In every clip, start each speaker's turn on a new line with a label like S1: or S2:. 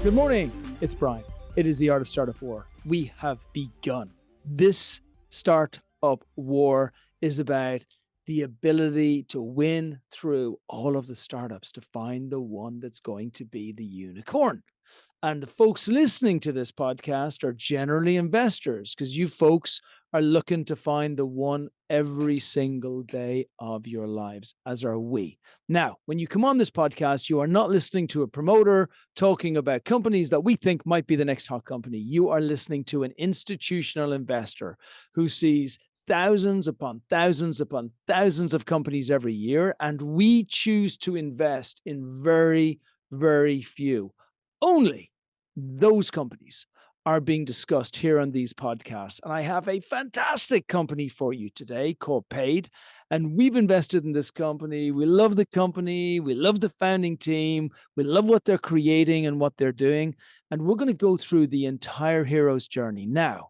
S1: Good morning. It's Brian. It is the Art of Startup War. We have begun. This startup war is about the ability to win through all of the startups to find the one that's going to be the unicorn. And the folks listening to this podcast are generally investors because you folks are looking to find the one every single day of your lives, as are we. Now, when you come on this podcast, you are not listening to a promoter talking about companies that we think might be the next hot company. You are listening to an institutional investor who sees thousands upon thousands upon thousands of companies every year, and we choose to invest in very, very few. Only those companies are being discussed here on these podcasts. And I have a fantastic company for you today called Pade. And we've invested in this company. We love the company. We love the founding team. We love what they're creating and what they're doing. And we're going to go through the entire hero's journey. Now,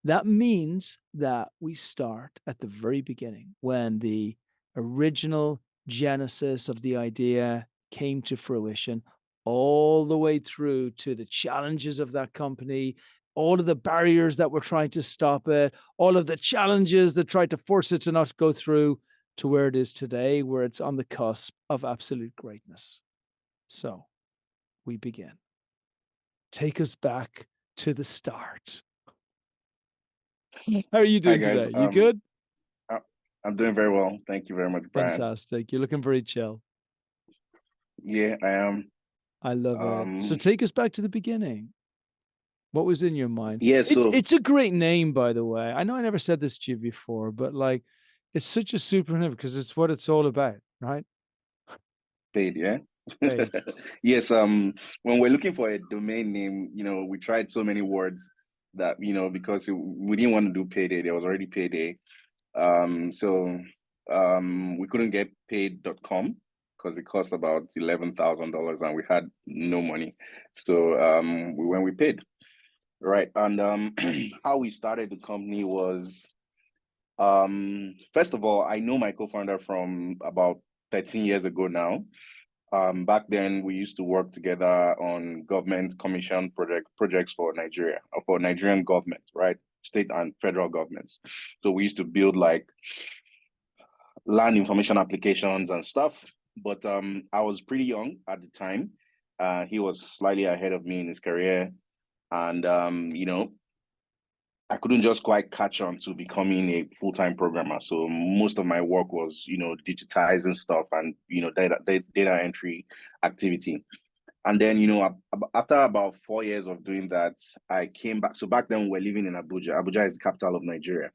S1: that means that we start at the very beginning when the original genesis of the idea came to fruition, all the way through to the challenges of that company, all of the barriers that were trying to stop it, all of the challenges that tried to force it to not go through, to where it is today, where it's on the cusp of absolute greatness. So we begin. Take us back to the start. How are you doing today? You good?
S2: I'm doing very well. Thank you very much, Brian.
S1: Fantastic. You're looking very chill.
S2: Yeah, I am.
S1: I love it. So take us back to the beginning. What was in your mind?
S2: Yeah, so
S1: it's a great name, by the way. I know I never said this to you before, but like, it's such a super name because it's what it's all about, right?
S2: Pade, yeah.
S1: Pade.
S2: Yes. When we're looking for a domain name, we tried so many words that because we didn't want to do Payday. There was already Payday. So we couldn't get paid.com because it cost about $11,000 and we had no money. So we went with Pade. Right. And how we started the company was, first of all, I know my co-founder from about 13 years ago now. Back then, we used to work together on government commission projects for Nigeria, for Nigerian government, right? State and federal governments. So we used to build like land information applications and stuff. But I was pretty young at the time. He was slightly ahead of me in his career. And, I couldn't just quite catch on to becoming a full-time programmer. So most of my work was, digitizing stuff and, data entry activity. And then, after about 4 years of doing that, I came back. So back then we were living in Abuja. Abuja is the capital of Nigeria.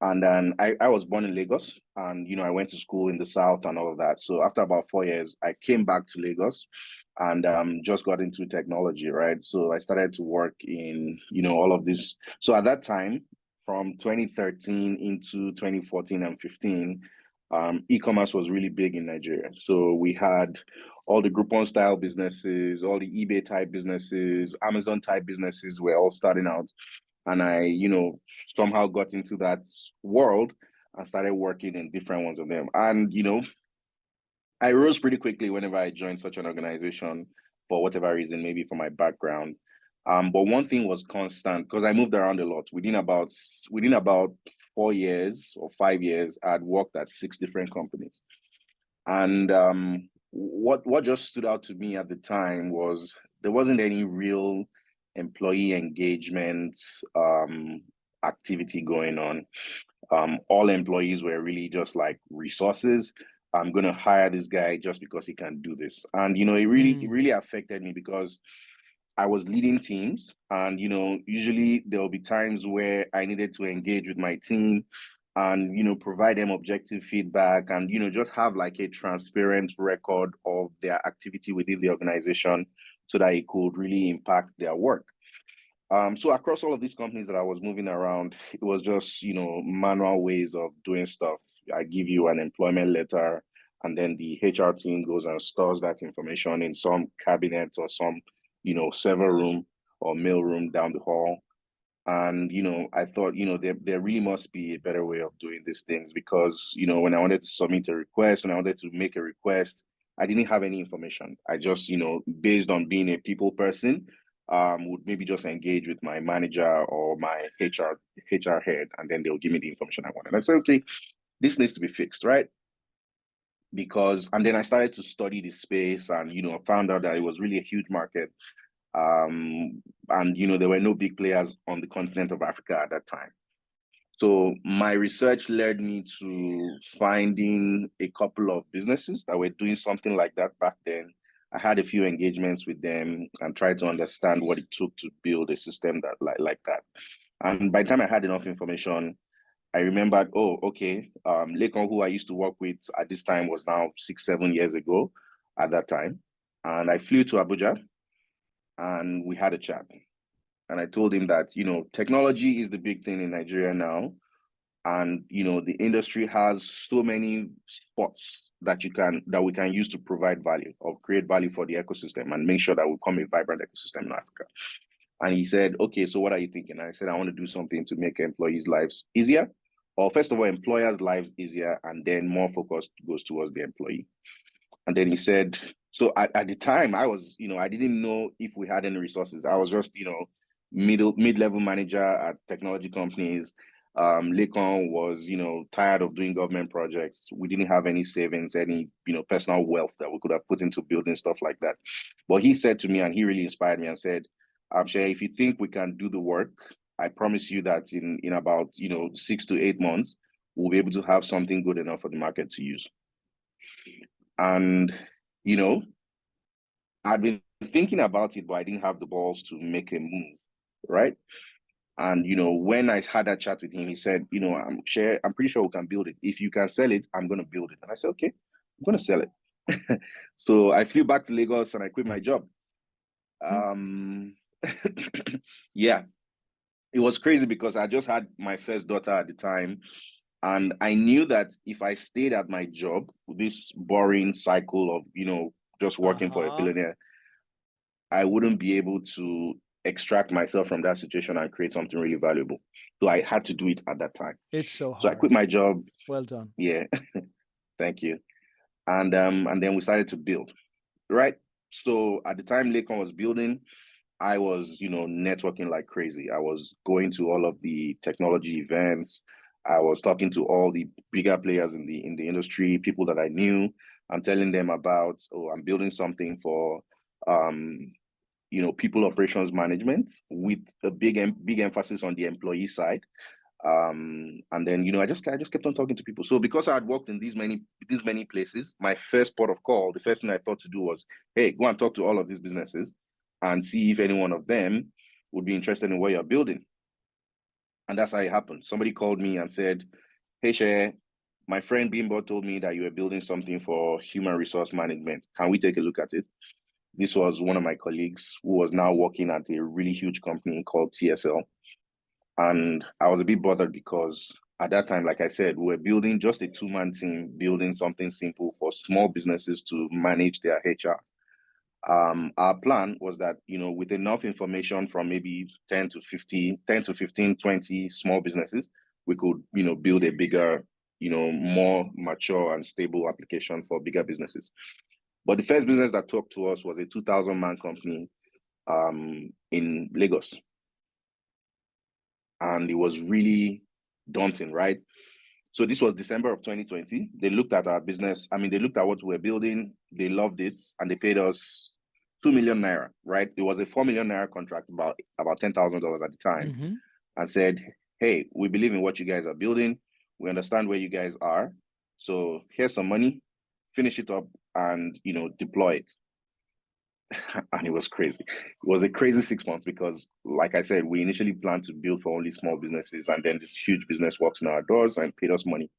S2: And then I was born in Lagos and, I went to school in the South and all of that. So after about 4 years, I came back to Lagos and just got into technology, right? So I started to work in, all of this. So at that time, from 2013 into 2014 and 15, e-commerce was really big in Nigeria. So we had all the Groupon style businesses, all the eBay type businesses, Amazon type businesses were all starting out. And I, somehow got into that world and started working in different ones of them. And, I rose pretty quickly whenever I joined such an organization for whatever reason, maybe for my background. But one thing was constant because I moved around a lot. Within about 4 years or 5 years, I'd worked at 6 different companies. And what just stood out to me at the time was there wasn't any real employee engagement activity going on. All employees were really just like resources. I'm going to hire this guy just because he can do this. And, it really affected me because I was leading teams and, usually there will be times where I needed to engage with my team and, provide them objective feedback and, just have like a transparent record of their activity within the organization so that it could really impact their work. So across all of these companies that I was moving around, it was just, manual ways of doing stuff. I give you an employment letter and then the HR team goes and stores that information in some cabinet or some, server room or mail room down the hall. And, I thought, there really must be a better way of doing these things because, when I wanted to submit a request, when I wanted to make a request, I didn't have any information. I just, based on being a people person, would maybe just engage with my manager or my HR head, and then they'll give me the information I want. And I said, okay, this needs to be fixed, right? And then I started to study the space and, found out that it was really a huge market. And, there were no big players on the continent of Africa at that time. So my research led me to finding a couple of businesses that were doing something like that back then. I had a few engagements with them and tried to understand what it took to build a system that like that. And by the time I had enough information, I remembered, oh, okay, Lekon, who I used to work with at this time, was now 6-7 years ago at that time. And I flew to Abuja and we had a chat. And I told him that, technology is the big thing in Nigeria now. And, the industry has so many spots that we can use to provide value or create value for the ecosystem and make sure that we become a vibrant ecosystem in Africa. And he said, okay, so what are you thinking? And I said, I want to do something to make employees' lives easier. Or first of all, employers' lives easier, and then more focus goes towards the employee. And then he said, so at the time I was, I didn't know if we had any resources. I was just, mid-level manager at technology companies. Lekon was, tired of doing government projects. We didn't have any savings, any, personal wealth that we could have put into building stuff like that. But he said to me, and he really inspired me and said, Abshay, if you think we can do the work, I promise you that in about 6 to 8 months, we'll be able to have something good enough for the market to use. And I'd been thinking about it, but I didn't have the balls to make a move, right? And when I had that chat with him, he said, I'm pretty sure we can build it. If you can sell it, I'm going to build it. And I said, okay, I'm going to sell it. So I flew back to Lagos and I quit my job. Yeah, it was crazy because I just had my first daughter at the time. And I knew that if I stayed at my job, this boring cycle of, just working for a billionaire, I wouldn't be able to extract myself from that situation and create something really valuable. So I had to do it at that time.
S1: It's so hard.
S2: So I quit my job.
S1: Well done.
S2: Yeah. Thank you. And then we started to build, right? So at the time Lekon was building, I was, networking like crazy. I was going to all of the technology events. I was talking to all the bigger players in the industry, people that I knew. I'm telling them about, I'm building something for, people operations management with a big emphasis on the employee side. And then, I just kept on talking to people. So because I had worked in these many places, my first port of call, the first thing I thought to do was, hey, go and talk to all of these businesses and see if any one of them would be interested in what you're building. And that's how it happened. Somebody called me and said, hey, Shea, my friend Bimbo told me that you were building something for human resource management. Can we take a look at it? This was one of my colleagues who was now working at a really huge company called TSL. And I was a bit bothered because at that time, like I said, we were building just a 2-man team, building something simple for small businesses to manage their HR. Our plan was that, with enough information from maybe 10 to 15, 20 small businesses, we could, build a bigger, more mature and stable application for bigger businesses. But the first business that talked to us was a 2,000-man company in Lagos. And it was really daunting, right? So this was December of 2020. They looked at our business. They looked at what we were building. They loved it. And they paid us 2 million naira, right? It was a 4 million naira contract, about $10,000 at the time, and said, hey, we believe in what you guys are building. We understand where you guys are. So here's some money, finish it up and, deploy it. And it was crazy. It was a crazy 6 months because, like I said, we initially planned to build for only small businesses, and then this huge business walks in our doors and paid us money.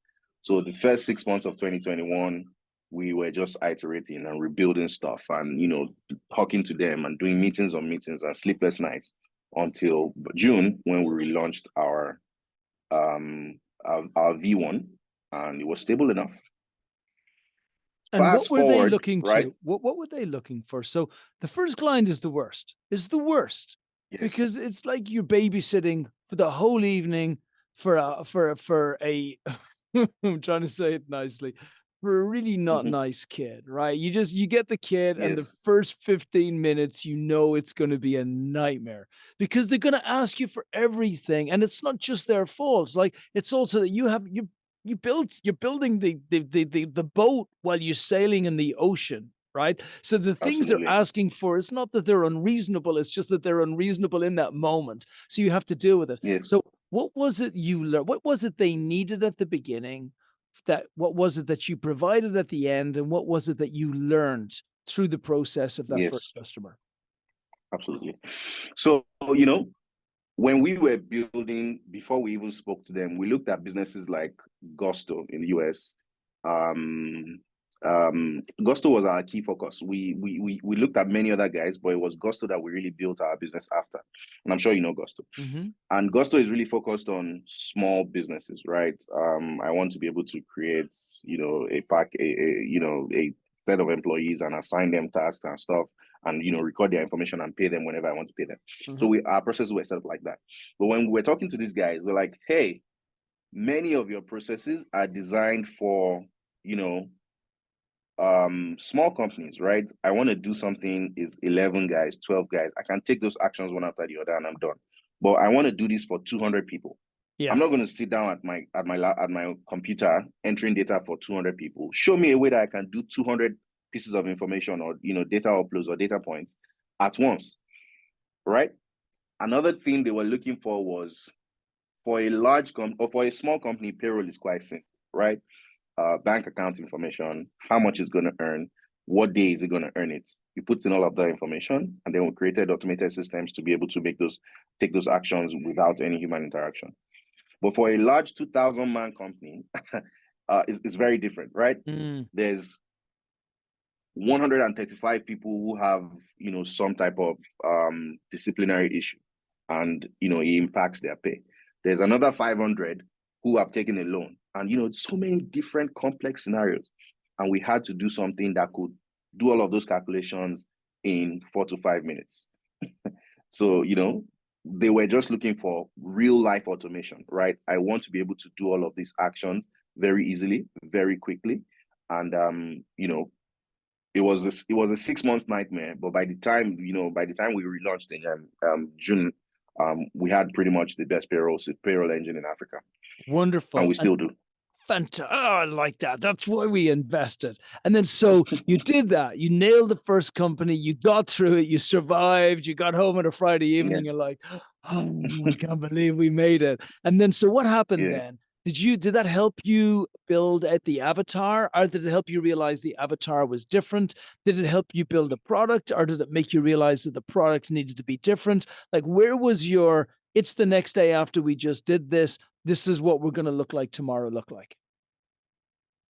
S2: So the first 6 months of 2021, we were just iterating and rebuilding stuff and, talking to them and doing meetings on meetings and sleepless nights until June, when we relaunched our V1, and it was stable enough.
S1: And
S2: Fast
S1: what were
S2: forward,
S1: they looking
S2: right?
S1: to? What were they looking for? So the first client is the worst.
S2: Yes.
S1: Because it's like you're babysitting for the whole evening for a I'm trying to say it nicely, for a really not
S2: Mm-hmm.
S1: nice kid, right? You get the kid, and the
S2: Yes.
S1: first 15 minutes, it's going to be a nightmare because they're going to ask you for everything, and it's not just their fault. Like, it's also that you're building the boat while you're sailing in the ocean, right? So the things they're
S2: Absolutely.
S1: asking for, it's not that they're unreasonable, it's just that they're unreasonable in that moment. So you have to deal with it. So
S2: Yes.
S1: what was it you learned? What was it they needed at the beginning? What was it that you provided at the end, and what was it that you learned through the process of that first
S2: Yes.
S1: customer?
S2: Absolutely. So, when we were building, before we even spoke to them, we looked at businesses like Gusto in the US. Um, Gusto was our key focus. We looked at many other guys, but it was Gusto that we really built our business after. And I'm sure you know Gusto.
S1: Mm-hmm.
S2: And Gusto is really focused on small businesses, right? I want to be able to create, a set of employees and assign them tasks and stuff, and record their information and pay them whenever I want to pay them.
S1: Mm-hmm.
S2: So our processes were set up like that. But when we were talking to these guys, they're like, "Hey, many of your processes are designed for, you know, small companies, right? I want to do something is 11 guys, 12 guys. I can take those actions one after the other and I'm done. But I want to do this for 200 people. I'm
S1: Yeah.
S2: not going to sit down at my computer entering data for 200 people. Show me a way that I can do 200 pieces of information, or data uploads or data points at once, right? Another thing they were looking for was, for a large or for a small company, payroll is quite simple, right? Bank account information, how much it's going to earn, what day is it going to earn it. You put in all of that information, and then we created automated systems to be able to take those actions without any human interaction. But for a large 2,000 man company, it's very different, right?
S1: Mm.
S2: There's 135 people who have some type of disciplinary issue, and it impacts their pay. There's another 500 who have taken a loan, and so many different complex scenarios, and we had to do something that could do all of those calculations in 4 to 5 minutes. So they were just looking for real life automation, right? I want to be able to do all of these actions very easily, very quickly, and it was a 6 months nightmare. But by the time we relaunched in June, we had pretty much the best payroll engine in Africa, and
S1: Wonderful.
S2: we still do.
S1: Fantastic. Oh, I like that. That's why we invested. And then, so you did that. You nailed the first company. You got through it. You survived. You got home on a Friday
S2: Yeah.
S1: evening. You're like, oh, I can't believe we made it. And then, so what happened
S2: Yeah.
S1: then? Did that help you build out the avatar, or did it help you realize the avatar was different? Did it help you build a product, or did it make you realize that the product needed to be different? Like, where was it's the next day after we just did this. This is what we're going to look like tomorrow look like?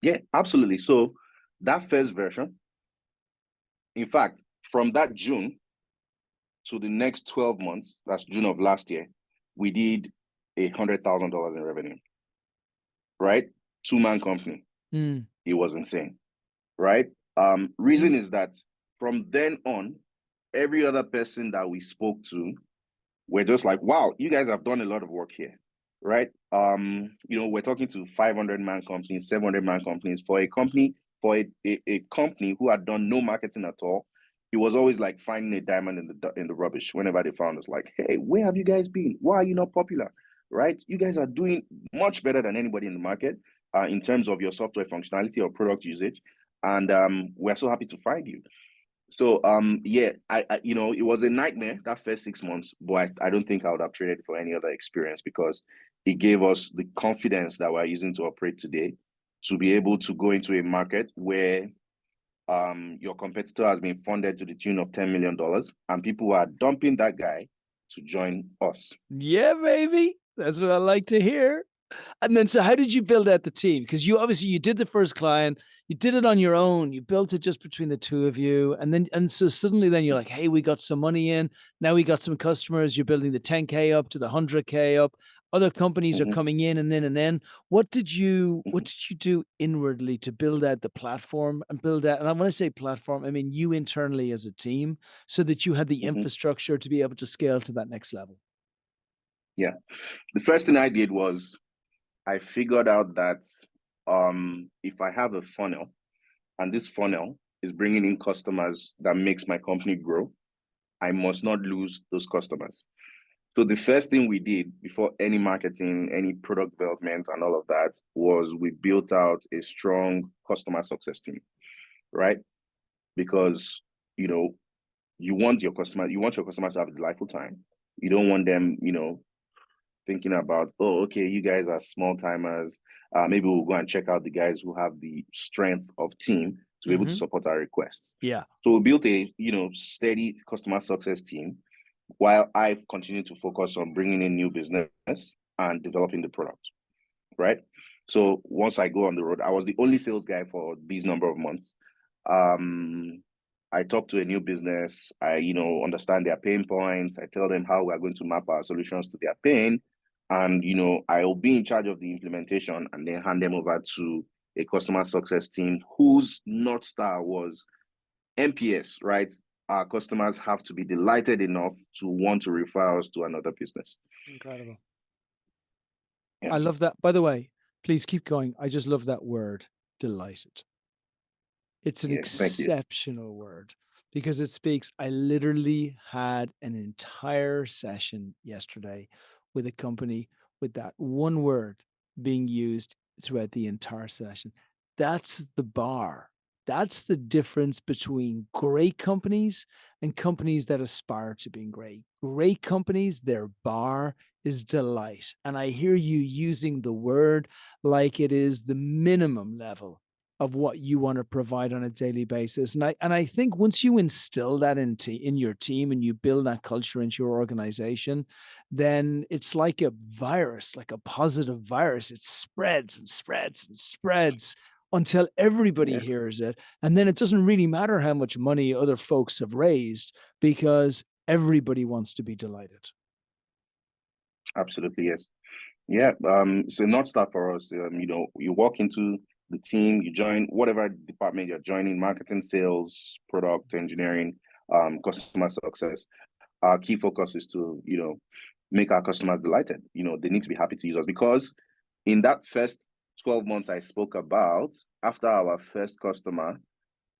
S2: Yeah, absolutely. So that first version, in fact, from that June to the next 12 months, that's June of last year, we did $100,000 in revenue, right? 2-man company.
S1: Mm.
S2: It was insane, right? Reason is that from then on, every other person that we spoke to, we're just like, wow, you guys have done a lot of work here, right? We're talking to 500-man companies, 700-man companies. For a company who had done no marketing at all, it was always like finding a diamond in the rubbish. Whenever they found us, like, hey, where have you guys been? Why are you not popular? Right? You guys are doing much better than anybody in the market in terms of your software functionality or product usage, and we're so happy to find you. So yeah, I it was a nightmare that first 6 months, but I don't think I would have traded for any other experience, because it gave us the confidence that we're using to operate today, to be able to go into a market where your competitor has been funded to the tune of $10 million, and people are dumping that guy to join us.
S1: Yeah, baby. That's what I like to hear. And then, so how did you build out the team? Because you did the first client, you did it on your own, you built it just between the two of you. And so suddenly then you're like, hey, we got some money in. Now we got some customers. You're building the 10K up to the 100K up. Other companies are coming in, and then. What did you do inwardly to build out the platform and build out? And when I say platform, I mean you internally as a team, so that you had the infrastructure to be able to scale to that next level.
S2: Yeah. The first thing I did was I figured out that if I have a funnel and this funnel is bringing in customers that makes my company grow, I must not lose those customers. So the first thing we did before any marketing, any product development and all of that was we built out a strong customer success team, right? Because, you want your customers to have a delightful time. You don't want them, thinking about, oh, okay, you guys are small timers. Maybe we'll go and check out the guys who have the strength of team to be able to support our requests.
S1: Yeah.
S2: So we built a, steady customer success team while I've continued to focus on bringing in new business and developing the product, right? So once I go on the road, I was the only sales guy for these number of months. I talk to a new business, I, understand their pain points. I tell them how we're going to map our solutions to their pain. And, I'll be in charge of the implementation and then hand them over to a customer success team whose North Star was NPS, right? Our customers have to be delighted enough to want to refer us to another business.
S1: Incredible.
S2: Yeah.
S1: I love that. By the way, please keep going. I just love that word, delighted. It's an exceptional word because it speaks. I literally had an entire session yesterday with a company with that one word being used throughout the entire session. That's the bar. That's the difference between great companies and companies that aspire to being great. Great companies, their bar is delight. And I hear you using the word like it is the minimum level of what you want to provide on a daily basis. And I think once you instill that in your team and you build that culture into your organization, then it's like a virus, like a positive virus. It spreads and spreads and spreads until everybody hears it. And then it doesn't really matter how much money other folks have raised because everybody wants to be delighted.
S2: Absolutely, yes. Yeah, it's a North Star for us. You walk into the team, you join whatever department you're joining, marketing, sales, product, engineering, customer success. Our key focus is to, make our customers delighted. They need to be happy to use us because in that first 12 months I spoke about, after our first customer,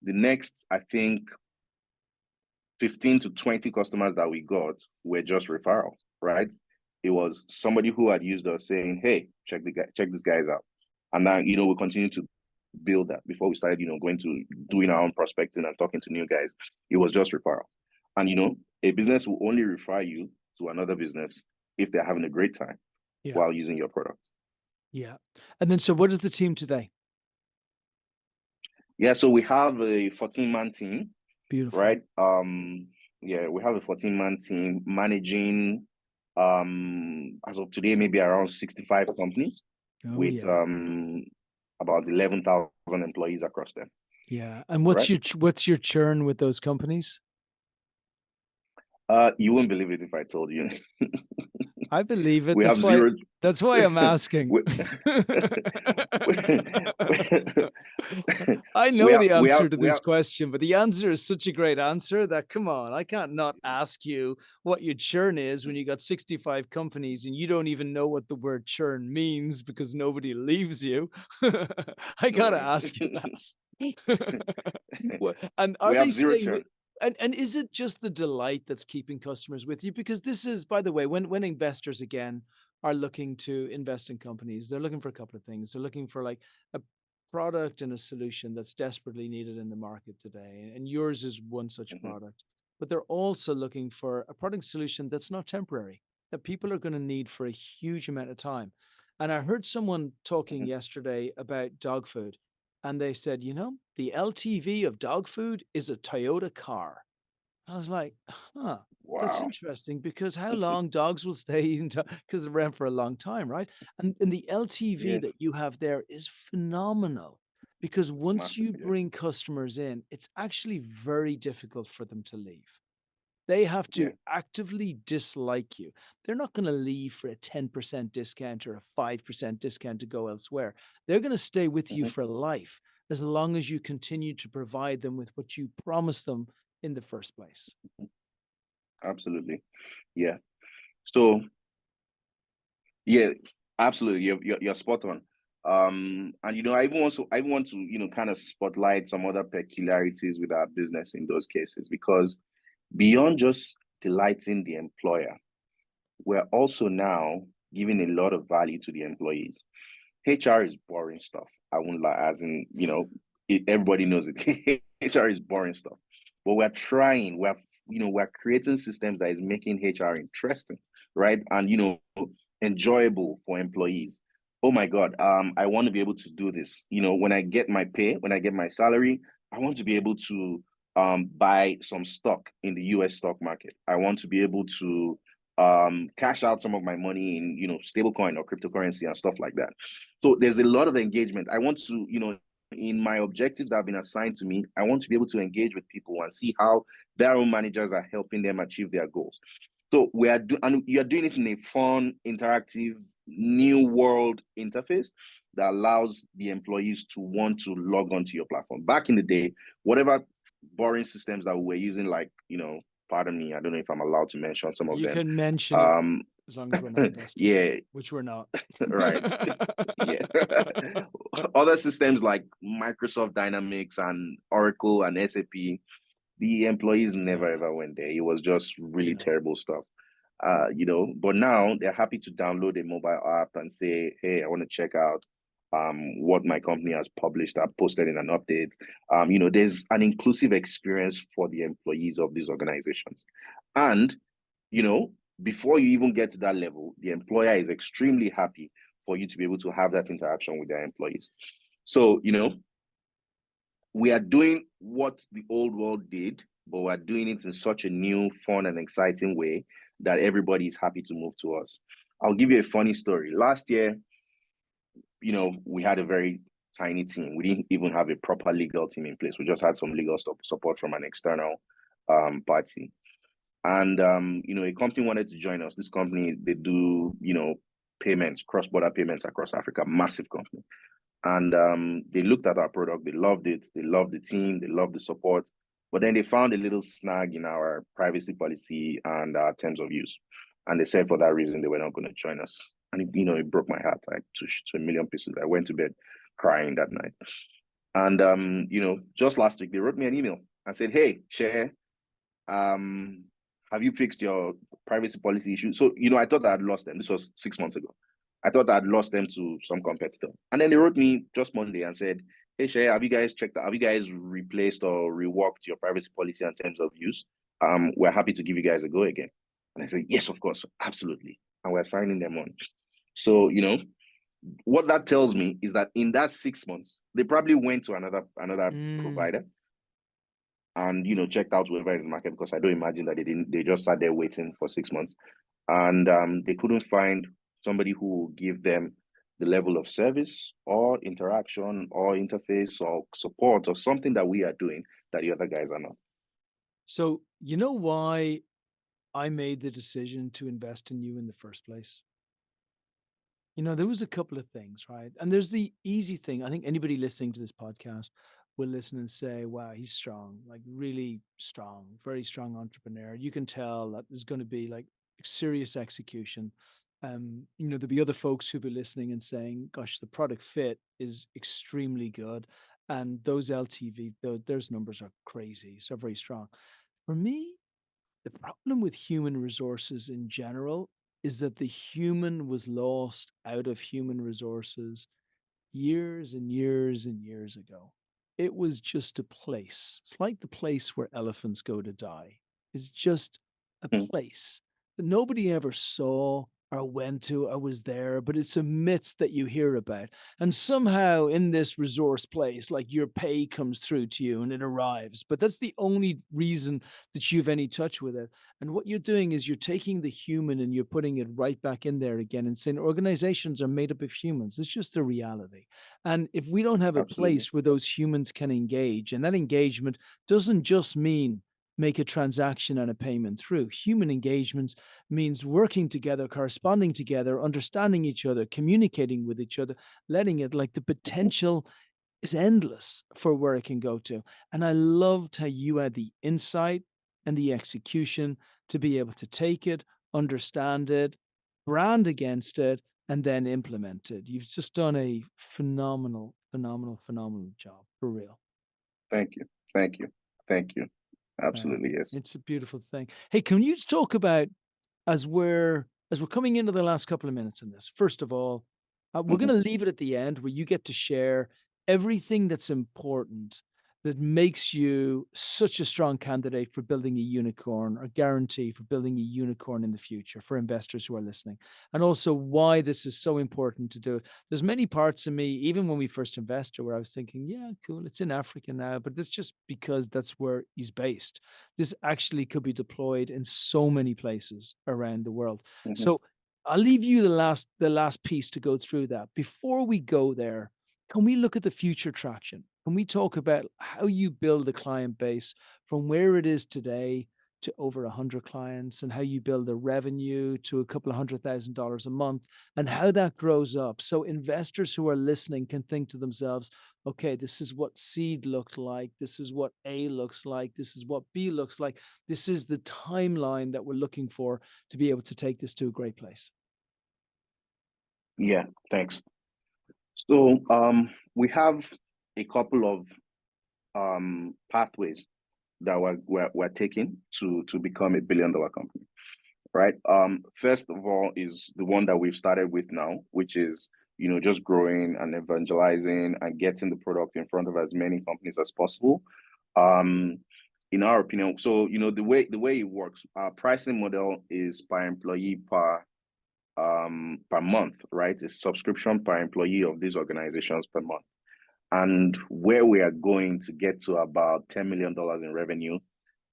S2: the next, I think, 15 to 20 customers that we got were just referrals, right? It was somebody who had used us saying, hey, check these guys out. And then, we continue to build that before we started, going to doing our own prospecting and talking to new guys. It was just referral. And, a business will only refer you to another business if they're having a great time while using your product.
S1: Yeah. And then, so what is the team today?
S2: Yeah. So we have a 14-man team.
S1: Beautiful.
S2: Right. We have a 14-man team managing as of today, maybe around 65 companies with about 11,000 employees across them.
S1: Yeah. And what's your churn with those companies?
S2: You wouldn't believe it if I told you.
S1: I believe it.
S2: We have zero.
S1: That's why I'm asking. I know the answer to this question, but the answer is such a great answer that, come on, I can't not ask you what your churn is when you got 65 companies and you don't even know what the word churn means because nobody leaves you. I got to ask you that. And are they staying with? And is it just the delight that's keeping customers with you? Because this is, by the way, when investors, again, are looking to invest in companies, they're looking for a couple of things. They're looking for like a product and a solution that's desperately needed in the market today. And yours is one such product. But they're also looking for a product solution that's not temporary, that people are going to need for a huge amount of time. And I heard someone talking yesterday about dog food. And they said, the LTV of dog food is a Toyota car. I was like, wow. That's interesting because how long dogs will stay because they're around for a long time, right? And the LTV that you have there is phenomenal because once you bring customers in, it's actually very difficult for them to leave. They have to actively dislike you. They're not going to leave for a 10% discount or a 5% discount to go elsewhere. They're going to stay with you for life as long as you continue to provide them with what you promised them in the first place.
S2: Absolutely. Yeah. So, yeah, absolutely. You're spot on. And I even want to, kind of spotlight some other peculiarities with our business in those cases, because beyond just delighting the employer, we're also now giving a lot of value to the employees. HR is boring stuff. I won't lie, as in, everybody knows it. HR is boring stuff. But we're creating systems that is making HR interesting, right? And enjoyable for employees. Oh my God, I want to be able to do this. When I get my pay, when I get my salary, I want to be able to buy some stock in the US stock market. I want to be able to cash out some of my money in stablecoin or cryptocurrency and stuff like that. So there's a lot of engagement. I want to, in my objectives that have been assigned to me, I want to be able to engage with people and see how their own managers are helping them achieve their goals. So and you're doing it in a fun, interactive, new world interface that allows the employees to want to log onto your platform. Back in the day, whatever boring systems that we were using, like, pardon me, I don't know if I'm allowed to mention some of
S1: You
S2: them.
S1: can mention it as long as we're not invested.
S2: Yeah,
S1: which we're not.
S2: right. Yeah. Other systems like Microsoft Dynamics and Oracle and SAP, the employees never ever went there. It was just really terrible stuff. But now they're happy to download a mobile app and say, hey, I want to check out what my company has published, I've posted in an update. There's an inclusive experience for the employees of these organizations. And, before you even get to that level, the employer is extremely happy for you to be able to have that interaction with their employees. So, we are doing what the old world did, but we're doing it in such a new, fun, and exciting way that everybody is happy to move to us. I'll give you a funny story. Last year, we had a very tiny team. We didn't even have a proper legal team in place. We just had some legal support from an external party. And, a company wanted to join us. This company, they do, payments, cross-border payments across Africa, massive company. And they looked at our product, they loved it, they loved the team, they loved the support. But then they found a little snag in our privacy policy and our terms of use. And they said for that reason, they were not going to join us. And, it broke my heart like to a million pieces. I went to bed crying that night. And, just last week, they wrote me an email and said, hey, Share, have you fixed your privacy policy issue? So, I thought I had lost them. This was 6 months ago. I thought I'd lost them to some competitor. And then they wrote me just Monday and said, hey, Share, have you guys checked that? Have you guys replaced or reworked your privacy policy and terms of use? We're happy to give you guys a go again. And I said, yes, of course, absolutely. And we're signing them on. So, what that tells me is that in that 6 months, they probably went to another provider and, checked out whoever is in the market, because I don't imagine that they just sat there waiting for 6 months. And they couldn't find somebody who will give them the level of service or interaction or interface or support or something that we are doing that the other guys are not.
S1: So, you know why I made the decision to invest in you in the first place? There was a couple of things, right? And there's the easy thing. I think anybody listening to this podcast will listen and say, wow, he's strong, like really strong, very strong entrepreneur. You can tell that there's going to be like serious execution. There'll be other folks who'll be listening and saying, gosh, the product fit is extremely good. And those LTV, those numbers are crazy. So very strong. For me, the problem with human resources in general is that the human was lost out of human resources years and years and years ago. It was just a place. It's like the place where elephants go to die. It's just a place that nobody ever saw or went to or was there, but it's a myth that you hear about. And somehow in this resource place, like your pay comes through to you and it arrives. But that's the only reason that you have any touch with it. And what you're doing is you're taking the human and you're putting it right back in there again and saying organizations are made up of humans. It's just a reality. And if we don't have a place where those humans can engage, and that engagement doesn't just mean make a transaction and a payment through. Human engagements means working together, corresponding together, understanding each other, communicating with each other, letting it, like the potential is endless for where it can go to. And I loved how you had the insight and the execution to be able to take it, understand it, brand against it, and then implemented. You've just done a phenomenal job, for real.
S2: Thank you. Thank you. Thank you. Absolutely, yes.
S1: It's a beautiful thing. Hey, can you just talk about, as we're coming into the last couple of minutes in this, first of all, we're going to leave it at the end where you get to share everything that's important that makes you such a strong candidate for building a unicorn, or guarantee for building a unicorn in the future for investors who are listening, and also why this is so important to do it. There's many parts of me, even when we first invested, where I was thinking, yeah, cool, it's in Africa now, but that's just because that's where he's based. This actually could be deployed in so many places around the world. So I'll leave you the last piece to go through that. Before we go there, can we look at the future traction? Can we talk about how you build a client base from where it is today to over 100 clients, and how you build a revenue to a couple of $100,000 a month, and how that grows up? So investors who are listening can think to themselves, okay, this is what seed looked like. This is what A looks like. This is what B looks like. This is the timeline that we're looking for to be able to take this to a great place.
S2: Yeah, thanks. So we have a couple of pathways that we're taking to become a billion-dollar company, right? First of all is the one that we've started with now, which is, you know, just growing and evangelizing and getting the product in front of as many companies as possible. In our opinion, so you know, the way it works, our pricing model is per employee per month, right? It's subscription per employee of these organizations per month. And where we are going to get to about $10 million in revenue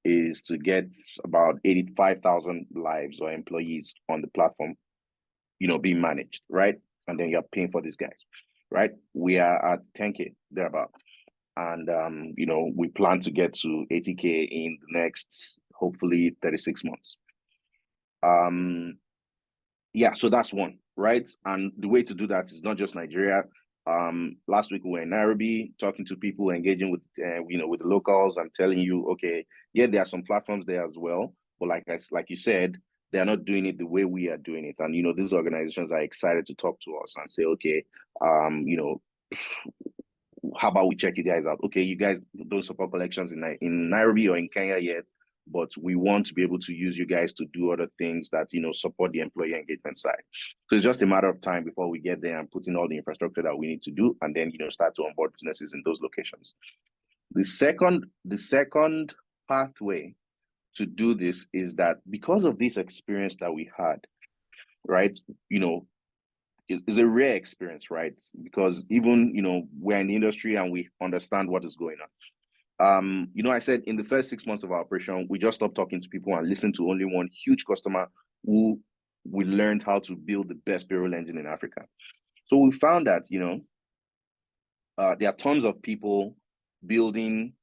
S2: is to get about 85,000 lives or employees on the platform, you know, being managed, right? And then you're paying for these guys, right? We are at 10K thereabout. And you know, we plan to get to 80K in the next, hopefully, 36 months. Yeah, so that's one, right? And the way to do that is not just Nigeria. Last week we were in Nairobi talking to people, engaging with you know, with the locals, and telling you, okay, yeah, there are some platforms there as well, but like you said, they are not doing it the way we are doing it. And you know, these organizations are excited to talk to us and say, okay, you know, how about we check you guys out? Okay, you guys don't support collections in Nairobi or in Kenya yet, but we want to be able to use you guys to do other things that, you know, support the employee engagement side. So it's just a matter of time before we get there and put in all the infrastructure that we need to do, and then, you know, start to onboard businesses in those locations. The second pathway to do this is that because of this experience that we had, right, you know, is a rare experience, right? Because even, you know, we're in the industry and we understand what is going on. You know, I said in the first 6 months of our operation, we just stopped talking to people and listened to only one huge customer who we learned how to build the best payroll engine in Africa. So we found that, you know, there are tons of people building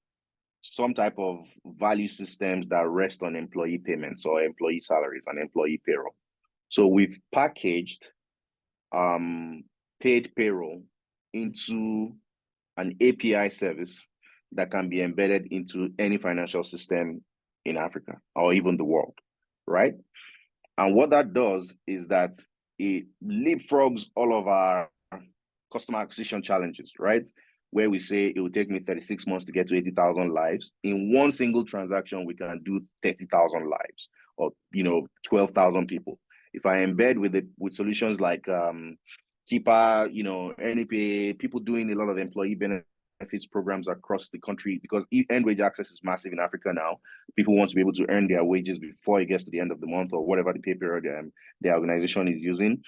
S2: some type of value systems that rest on employee payments or employee salaries and employee payroll. So we've packaged paid payroll into an API service that can be embedded into any financial system in Africa or even the world, right? And what that does is that it leapfrogs all of our customer acquisition challenges, right? Where we say it will take me 36 months to get to 80,000 lives. In one single transaction, we can do 30,000 lives, or, you know, 12,000 people. If I embed with solutions like Keeper, you know, NEPA, people doing a lot of employee benefits programs across the country, because end wage access is massive in Africa now. People want to be able to earn their wages before it gets to the end of the month or whatever the pay period their organization is using.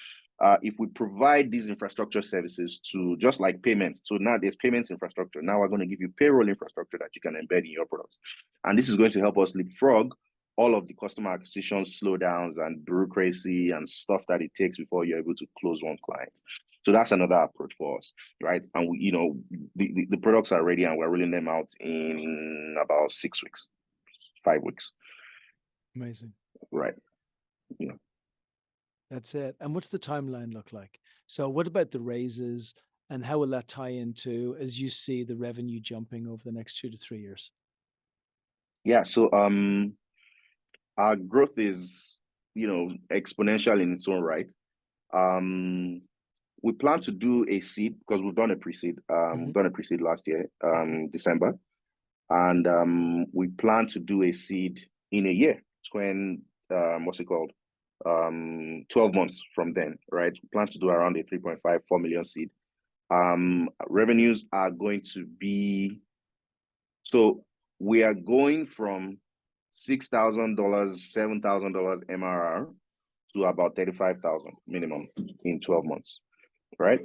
S2: If we provide these infrastructure services to, just like payments, so now there's payments infrastructure. Now we're going to give you payroll infrastructure that you can embed in your products. And this is going to help us leapfrog all of the customer acquisition slowdowns and bureaucracy and stuff that it takes before you're able to close one client. So that's another approach for us, right? And we, you know, the products are ready and we're rolling them out in about 6 weeks, 5 weeks.
S1: Amazing.
S2: Right. Yeah.
S1: That's it. And what's the timeline look like? So what about the raises, and how will that tie into, as you see, the revenue jumping over the next 2 to 3 years?
S2: Yeah. So our growth is, you know, exponential in its own right. We plan to do a seed because we've done a pre-seed. We've done a pre-seed last year, December, and we plan to do a seed in a year. What's it called? 12 months from then, right? We plan to do around a 3.5, 4 million seed. Revenues are going to be, so we are going from $6,000, $7,000 MRR to about 35,000 minimum in 12 months, right?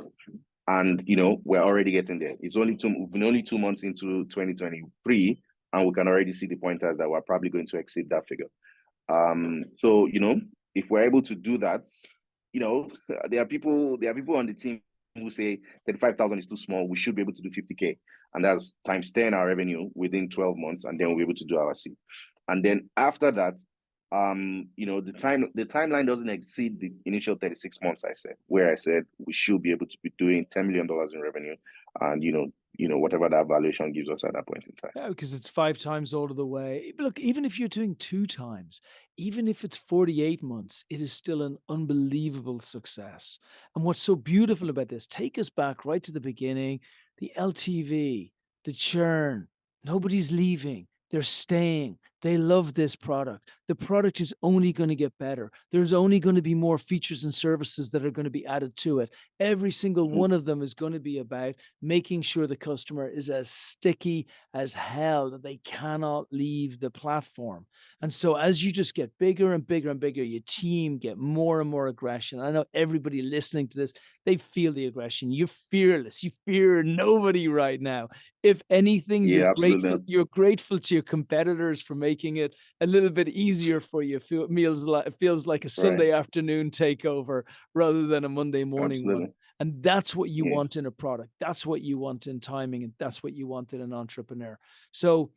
S2: And we're already getting there. We've been only 2 months into 2023, and we can already see the pointers that we're probably going to exceed that figure. So if we're able to do that, there are people on the team who say 35,000 is too small. We should be able to do 50K, and that's times 10 our revenue within 12 months, and then we'll be able to do our seed. And then after that, the timeline doesn't exceed the initial 36 months where I said we should be able to be doing $10 million in revenue, and whatever that valuation gives us at that point in time.
S1: Yeah, because it's 5 times all of the way. Look, even if you're doing 2 times, even if it's 48 months, it is still an unbelievable success. And what's so beautiful about this, take us back right to the beginning, the LTV, the churn, nobody's leaving. They're staying. They love this product. The product is only going to get better. There's only going to be more features and services that are going to be added to it. Every single one of them is going to be about making sure the customer is as sticky as hell, that they cannot leave the platform. And so as you just get bigger and bigger and bigger, your team get more and more aggression. I know everybody listening to this, they feel the aggression. You're fearless. You fear nobody right now. If anything,
S2: Yeah,
S1: you're grateful to your competitors for making it a little bit easier for you. It feels like a Sunday afternoon takeover rather than a Monday morning one. And that's what you want in a product. That's what you want in timing. And that's what you want in an entrepreneur. So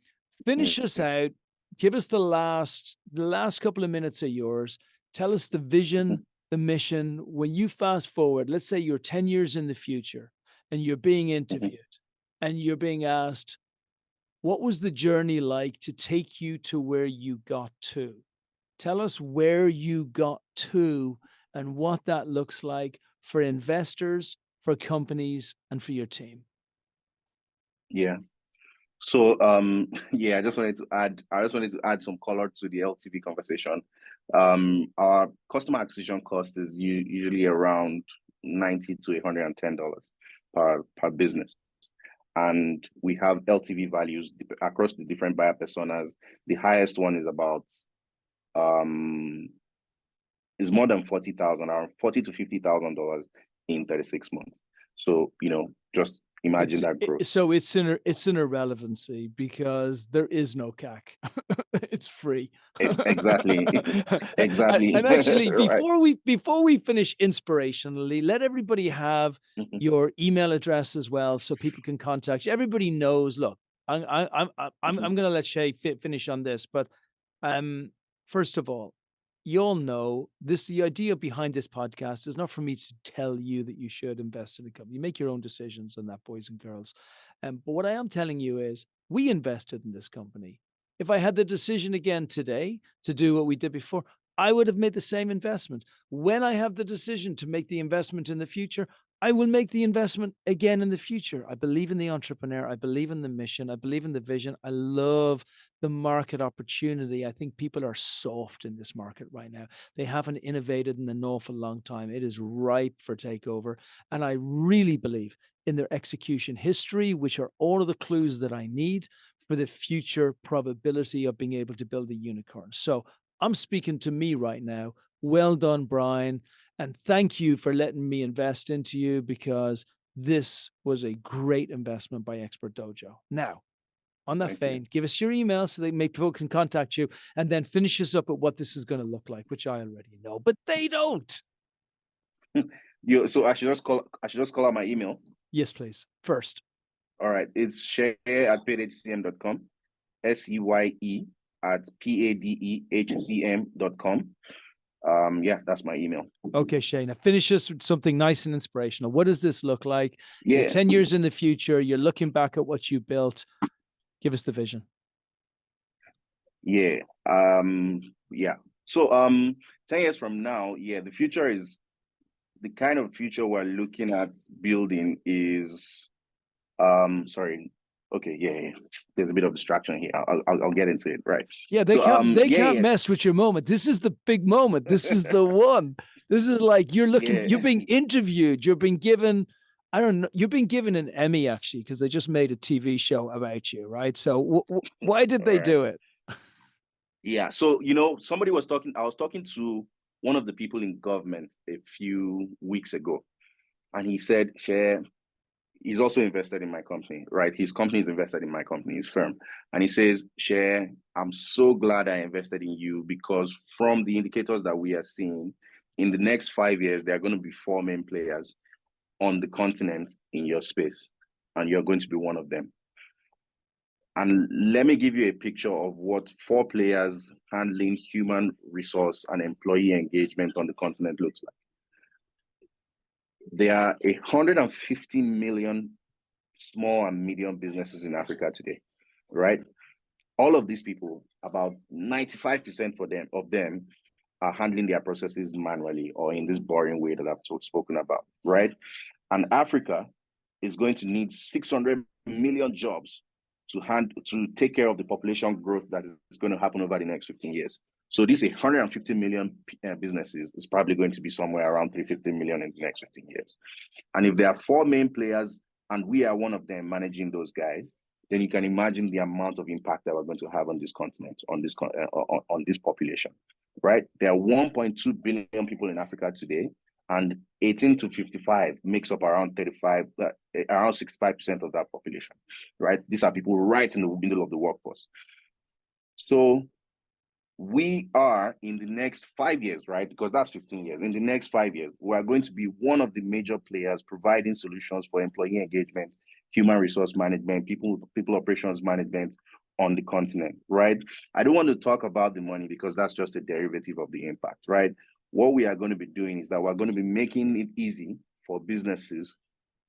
S1: finish us out. Give us the last couple of minutes of yours. Tell us the vision, the mission. When you fast forward, let's say you're 10 years in the future and you're being interviewed and you're being asked, what was the journey like to take you to where you got to? Tell us where you got to and what that looks like for investors, for companies, and for your team.
S2: Yeah. So I just wanted to add some color to the LTV conversation. Our customer acquisition cost is usually around $90 to $110 per business. And we have LTV values across the different buyer personas. The highest one is about is more than 40,000, around $40,000 to $50,000 in 36 months. So just imagine that growth.
S1: So it's an irrelevancy because there is no CAC. It's free.
S2: Exactly.
S1: And actually, before we finish inspirationally, let everybody have your email address as well, so people can contact you. Everybody knows. Look, I'm going to let Shay finish on this, but first of all, you all know the idea behind this podcast is not for me to tell you that you should invest in a company. You make your own decisions on that, boys and girls. But what I am telling you is we invested in this company. If I had the decision again today to do what we did before, I would have made the same investment. When I have the decision to make the investment in the future, I will make the investment again in the future. I believe in the entrepreneur. I believe in the mission. I believe in the vision. I love the market opportunity. I think people are soft in this market right now. They haven't innovated in an awful long time. It is ripe for takeover. And I really believe in their execution history, which are all of the clues that I need for the future probability of being able to build a unicorn. So I'm speaking to me right now. Well done, Brian. And thank you for letting me invest into you, because this was a great investment by Expert Dojo. Now, on that vein, give us your email so that people can contact you, and then finish us up at what this is going to look like, which I already know, but they don't.
S2: So I should just call out my email.
S1: Yes, please. First.
S2: All right. It's sheye@padehcm.com. SEYE@PADEHCM.com. That's my email.
S1: Okay, Shay. Now finish us with something nice and inspirational. What does this look like?
S2: Yeah.
S1: You're 10 years in the future. You're looking back at what you built. Give us the vision.
S2: Yeah. So 10 years from now, the future is the kind of future we're looking at building is, sorry. Okay, yeah. There's a bit of distraction here. I'll get into it, right?
S1: Yeah, they can't mess with your moment. This is the big moment. This is the one. This is like you're being interviewed. You're being given, I don't know, you're being given an Emmy actually because they just made a TV show about you, right? So why did they do it?
S2: Yeah, so somebody was talking. I was talking to one of the people in government a few weeks ago, and he said, "Share." He's also invested in my company, right? His company is invested in my company, his firm. And he says, Share, I'm so glad I invested in you because from the indicators that we are seeing, in the next 5 years, there are going to be 4 main players on the continent in your space, and you're going to be one of them. And let me give you a picture of what 4 players handling human resource and employee engagement on the continent looks like. There are 150 million small and medium businesses in Africa today, right? All of these people, about 95% of them are handling their processes manually or in this boring way that I've spoken about, right? And Africa is going to need 600 million jobs to take care of the population growth that is going to happen over the next 15 years. So these 150 million businesses is probably going to be somewhere around 350 million in the next 15 years. And if there are 4 main players and we are one of them managing those guys, then you can imagine the amount of impact that we're going to have on this continent, on this population, right? There are 1.2 billion people in Africa today, and 18 to 55 makes up around 65% of that population, right? These are people right in the middle of the workforce. So we are in the next 5 years, right? Because that's 15 years. In the next 5 years, we are going to be one of the major players providing solutions for employee engagement, human resource management, people operations management on the continent, right? I don't want to talk about the money because that's just a derivative of the impact, right? What we are going to be doing is that we're going to be making it easy for businesses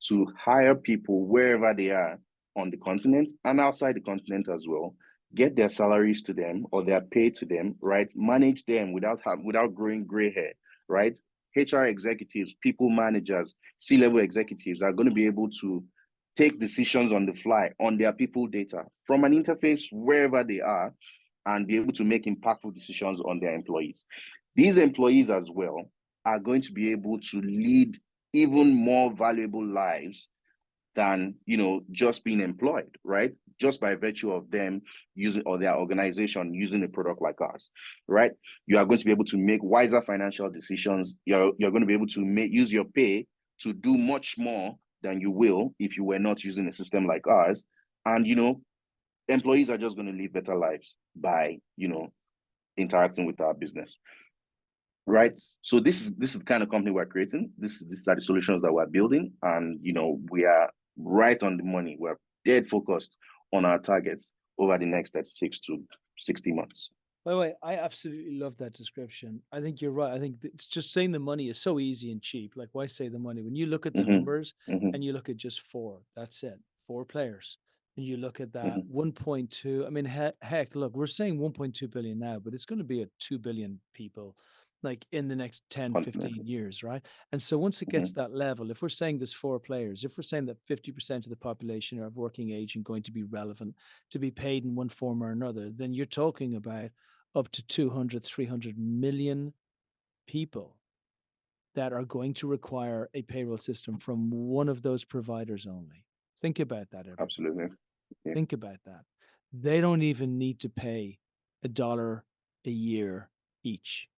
S2: to hire people wherever they are on the continent and outside the continent as well, get their salaries to them or their pay to them, right? Manage them without growing gray hair, right? HR executives, people managers, C-level executives are going to be able to take decisions on the fly on their people data from an interface wherever they are and be able to make impactful decisions on their employees. These employees as well are going to be able to lead even more valuable lives than just being employed, right? Just by virtue of them using, or their organization using a product like ours, right? You are going to be able to make wiser financial decisions. You're going to be able to use your pay to do much more than you will if you were not using a system like ours. And employees are just going to live better lives by interacting with our business. Right. So this is the kind of company we're creating. This are the solutions that we're building, and we are right on the money. We're dead focused on our targets over the next 36 to 60 months.
S1: By the way, I absolutely love that description. I think you're right. I think it's just saying the money is so easy and cheap. Like, why say the money? When you look at the numbers and you look at just 4, that's it, 4 players. And you look at that 1.2. I mean, heck, look, we're saying 1.2 billion now, but it's going to be at 2 billion people like in the next 10, 15 years, right? And so once it gets that level, if we're saying there's 4 players, if we're saying that 50% of the population are of working age and going to be relevant to be paid in one form or another, then you're talking about up to 200, 300 million people that are going to require a payroll system from one of those providers only. Think about that, everybody.
S2: Absolutely.
S1: Yeah. Think about that. They don't even need to pay $1 a year each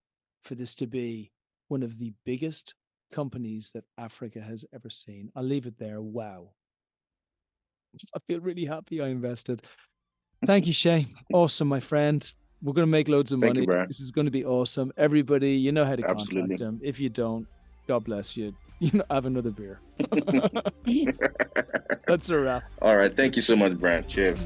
S1: for this to be one of the biggest companies that Africa has ever seen. I'll leave it there. Wow. I feel really happy I invested. Thank you, Shay. Awesome, my friend. We're going to make loads of money.
S2: Thank you, Brian.
S1: This is going to be awesome. Everybody, you know how to contact them. If you don't, God bless you. Have another beer. That's a wrap.
S2: All right. Thank you so much, Brian. Cheers.